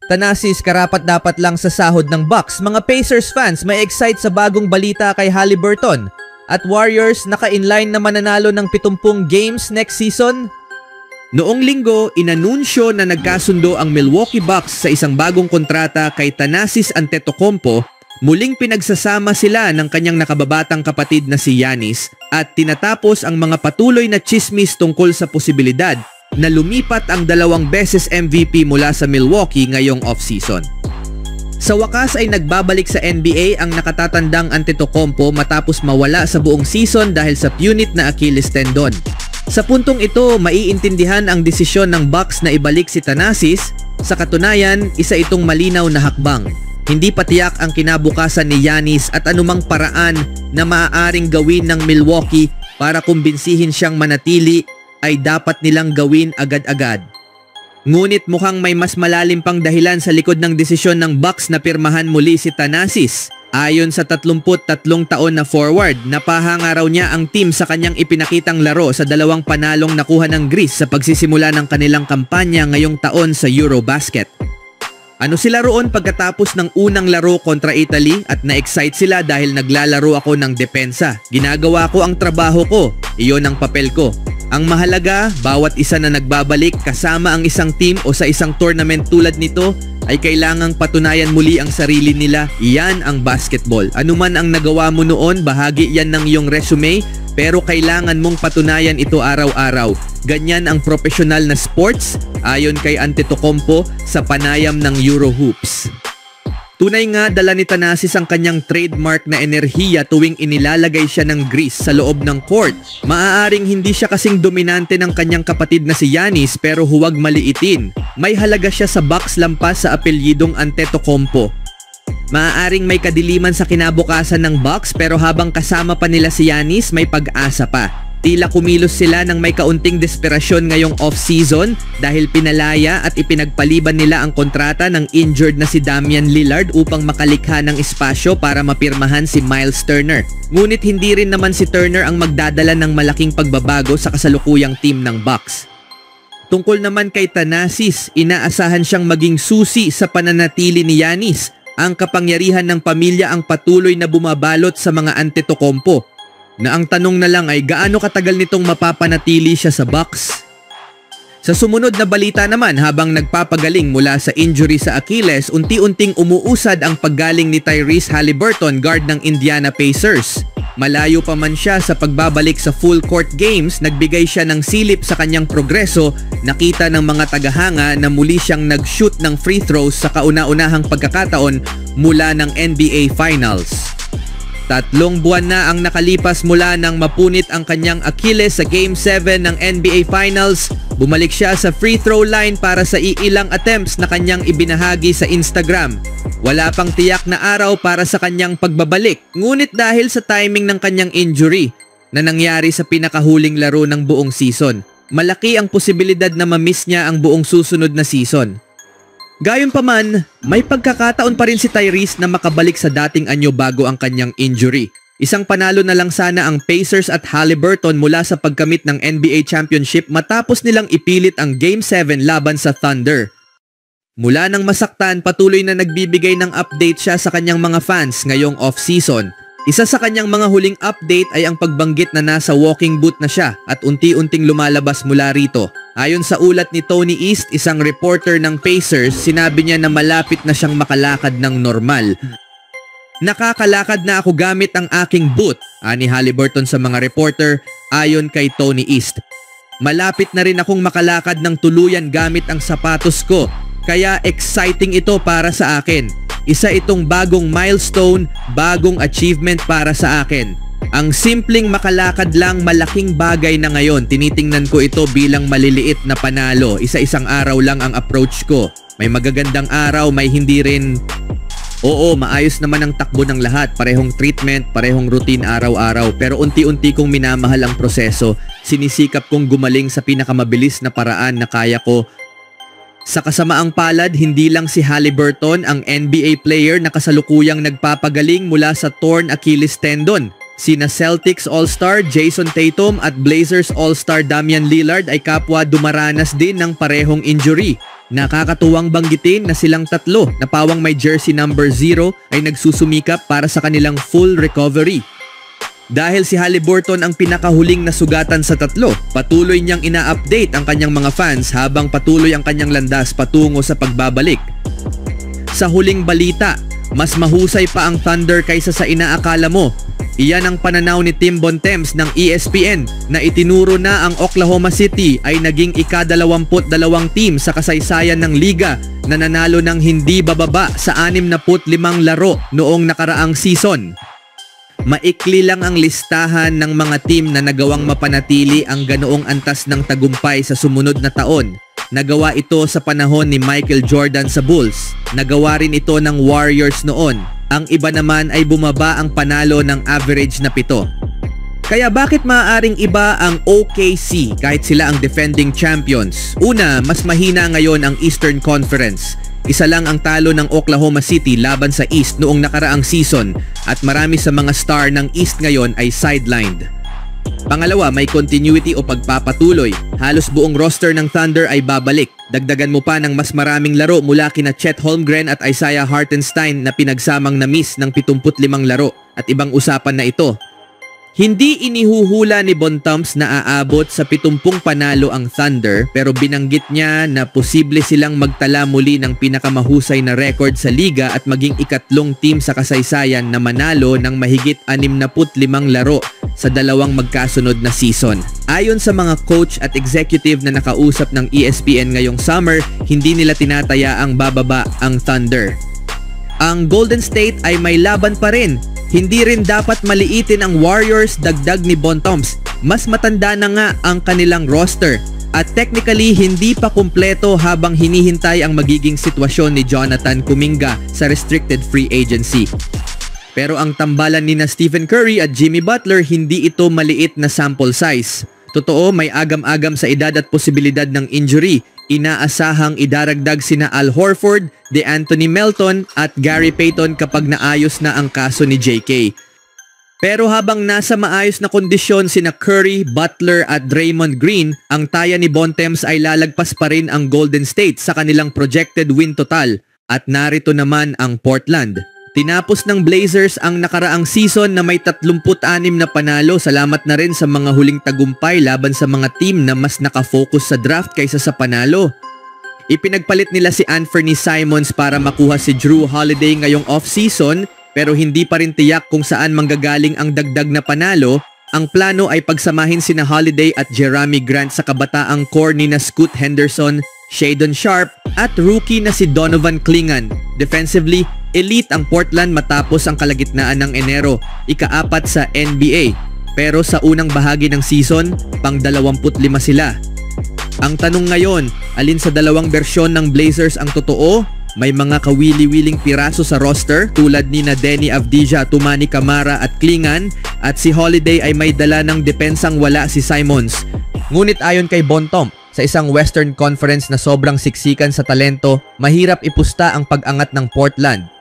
Thanasis karapat-dapat lang sa sahod ng Bucks. Mga Pacers fans may excite sa bagong balita kay Haliburton. At Warriors naka-inline na mananalo ng 70 games next season. Noong linggo, inanunsyo na nagkasundo ang Milwaukee Bucks sa isang bagong kontrata kay Thanasis Antetokounmpo. Muling pinagsasama sila ng kanyang nakababatang kapatid na si Giannis at tinatapos ang mga patuloy na chismis tungkol sa posibilidad na lumipat ang 2 beses MVP mula sa Milwaukee ngayong off-season. Sa wakas ay nagbabalik sa NBA ang nakatatandang Antetokounmpo matapos mawala sa buong season dahil sa punit na Achilles tendon. Sa puntong ito, maiintindihan ang desisyon ng Bucks na ibalik si Thanasis. Sa katunayan, isa itong malinaw na hakbang. Hindi patiyak ang kinabukasan ni Giannis at anumang paraan na maaaring gawin ng Milwaukee para kumbinsihin siyang manatili ay dapat nilang gawin agad-agad. Ngunit mukhang may mas malalim pang dahilan sa likod ng desisyon ng Bucks na pirmahan muli si Thanasis. Ayon sa 33 taon na forward, napahanga raw niya ang team sa kanyang ipinakitang laro sa 2 panalong nakuha ng Greece sa pagsisimula ng kanilang kampanya ngayong taon sa Eurobasket. Ano sila roon pagkatapos ng unang laro kontra Italy at na-excite sila dahil naglalaro ako ng depensa. Ginagawa ko ang trabaho ko, iyon ang papel ko. Ang mahalaga, bawat isa na nagbabalik kasama ang isang team o sa isang tournament tulad nito ay kailangang patunayan muli ang sarili nila. Iyan ang basketball. Ano man ang nagawa mo noon, bahagi yan ng iyong resume, pero kailangan mong patunayan ito araw-araw. Ganyan ang profesional na sports, ayon kay Antetokounmpo sa panayam ng Eurohoops. Tunay nga dala ni Thanasis ang kanyang trademark na enerhiya tuwing inilalagay siya ng grease sa loob ng court. Maaaring hindi siya kasing dominante ng kanyang kapatid na si Giannis pero huwag maliitin. May halaga siya sa Bucks lampas sa apelyidong Antetokounmpo. Maaaring may kadiliman sa kinabukasan ng Bucks pero habang kasama pa nila si Giannis may pag-asa pa. Tila kumilos sila ng may kaunting desperasyon ngayong off-season dahil pinalaya at ipinagpaliban nila ang kontrata ng injured na si Damian Lillard upang makalikha ng espasyo para mapirmahan si Miles Turner. Ngunit hindi rin naman si Turner ang magdadala ng malaking pagbabago sa kasalukuyang team ng Bucks. Tungkol naman kay Thanasis, inaasahan siyang maging susi sa pananatili ni Giannis. Ang kapangyarihan ng pamilya ang patuloy na bumabalot sa mga Antetokounmpo. Na ang tanong na lang ay gaano katagal nitong mapapanatili siya sa Bucks? Sa sumunod na balita naman, habang nagpapagaling mula sa injury sa Achilles, unti-unting umuusad ang paggaling ni Tyrese Haliburton, guard ng Indiana Pacers. Malayo pa man siya sa pagbabalik sa full court games, nagbigay siya ng silip sa kanyang progreso. Nakita ng mga tagahanga na muli siyang nag-shoot ng free throws sa kauna-unahang pagkakataon mula ng NBA Finals. 3 buwan na ang nakalipas mula nang mapunit ang kanyang Achilles sa Game 7 ng NBA Finals. Bumalik siya sa free throw line para sa iilang attempts na kanyang ibinahagi sa Instagram. Wala pang tiyak na araw para sa kanyang pagbabalik. Ngunit dahil sa timing ng kanyang injury na nangyari sa pinakahuling laro ng buong season, malaki ang posibilidad na ma-miss niya ang buong susunod na season. Gayunpaman, may pagkakataon pa rin si Tyrese na makabalik sa dating anyo bago ang kanyang injury. Isang panalo na lang sana ang Pacers at Haliburton mula sa pagkamit ng NBA Championship matapos nilang ipilit ang Game 7 laban sa Thunder. Mula nang masaktan, patuloy na nagbibigay ng update siya sa kanyang mga fans ngayong off-season. Isa sa kanyang mga huling update ay ang pagbanggit na nasa walking boot na siya at unti-unting lumalabas mula rito. Ayon sa ulat ni Tony East, isang reporter ng Pacers, sinabi niya na malapit na siyang makalakad ng normal. Nakakalakad na ako gamit ang aking boot, ani Haliburton sa mga reporter ayon kay Tony East. Malapit na rin akong makalakad ng tuluyan gamit ang sapatos ko, kaya exciting ito para sa akin. Isa itong bagong milestone, bagong achievement para sa akin. Ang simpleng makalakad lang, malaking bagay na ngayon. Tinitingnan ko ito bilang maliliit na panalo. Isa-isang araw lang ang approach ko. May magagandang araw, may hindi rin. Oo, maayos naman ang takbo ng lahat. Parehong treatment, parehong routine araw-araw. Pero unti-unti kong minamahal ang proseso. Sinisikap kong gumaling sa pinakamabilis na paraan na kaya ko. Sa kasamaang palad, hindi lang si Haliburton ang NBA player na kasalukuyang nagpapagaling mula sa torn Achilles tendon. Sina Celtics All-Star Jason Tatum at Blazers All-Star Damian Lillard ay kapwa dumaranas din ng parehong injury. Nakakatuwang banggitin na silang tatlo na pawang may jersey number 0 ay nagsusumikap para sa kanilang full recovery. Dahil si Haliburton ang pinakahuling nasugatan sa tatlo, patuloy niyang ina-update ang kanyang mga fans habang patuloy ang kanyang landas patungo sa pagbabalik. Sa huling balita, mas mahusay pa ang Thunder kaysa sa inaakala mo. Iyan ang pananaw ni Tim Bontemps ng ESPN na itinuro na ang Oklahoma City ay naging ika-22 team sa kasaysayan ng liga na nanalo ng hindi bababa sa 65 laro noong nakaraang season. Maikli lang ang listahan ng mga team na nagawang mapanatili ang ganoong antas ng tagumpay sa sumunod na taon. Nagawa ito sa panahon ni Michael Jordan sa Bulls. Nagawa rin ito ng Warriors noon. Ang iba naman ay bumaba ang panalo ng average na 7. Kaya bakit maaaring iba ang OKC kahit sila ang defending champions? Una, mas mahina ngayon ang Eastern Conference. Isa lang ang talo ng Oklahoma City laban sa East noong nakaraang season at marami sa mga star ng East ngayon ay sidelined. Pangalawa, may continuity o pagpapatuloy. Halos buong roster ng Thunder ay babalik. Dagdagan mo pa ng mas maraming laro mula kina Chet Holmgren at Isaiah Hartenstein na pinagsamang na-miss ng 75 laro at ibang usapan na ito. Hindi inihuhula ni Bontemps na aabot sa 70 panalo ang Thunder pero binanggit niya na posible silang magtala muli ng pinakamahusay na record sa liga at maging ikatlong team sa kasaysayan na manalo ng mahigit 65 laro sa dalawang magkasunod na season. Ayon sa mga coach at executive na nakausap ng ESPN ngayong summer, hindi nila tinataya ang bababa ang Thunder. Ang Golden State ay may laban pa rin. Hindi rin dapat maliitin ang Warriors, dagdag ni Bontemps. Mas matanda na nga ang kanilang roster at technically hindi pa kumpleto habang hinihintay ang magiging sitwasyon ni Jonathan Kuminga sa restricted free agency. Pero ang tambalan ni na Stephen Curry at Jimmy Butler, hindi ito maliit na sample size. Totoo, may agam-agam sa edad at posibilidad ng injury. Inaasahang idaragdag sina Al Horford, DeAnthony Melton at Gary Payton kapag naayos na ang kaso ni JK. Pero habang nasa maayos na kondisyon sina Curry, Butler at Draymond Green, ang taya ni Bontemps ay lalagpas pa rin ang Golden State sa kanilang projected win total. At narito naman ang Portland. Tinapos ng Blazers ang nakaraang season na may 36 na panalo, salamat na rin sa mga huling tagumpay laban sa mga team na mas nakafocus sa draft kaysa sa panalo. Ipinagpalit nila si Anthony Simons para makuha si Jrue Holiday ngayong off-season pero hindi pa rin tiyak kung saan manggagaling ang dagdag na panalo. Ang plano ay pagsamahin sina Holiday at Jerami Grant sa kabataang core ni na Scoot Henderson, Shadon Sharpe at rookie na si Donovan Clingan. Defensively, elite ang Portland matapos ang kalagitnaan ng Enero, ika-4 sa NBA. Pero sa unang bahagi ng season, pang 25 sila. Ang tanong ngayon, alin sa dalawang bersyon ng Blazers ang totoo? May mga kawili-wiling piraso sa roster tulad ni na Denny Avdija, Toumani Camara at Clingan at si Holiday ay may dala ng depensang wala si Simons. Ngunit ayon kay Bontemps, sa isang Western Conference na sobrang siksikan sa talento, mahirap ipusta ang pag-angat ng Portland.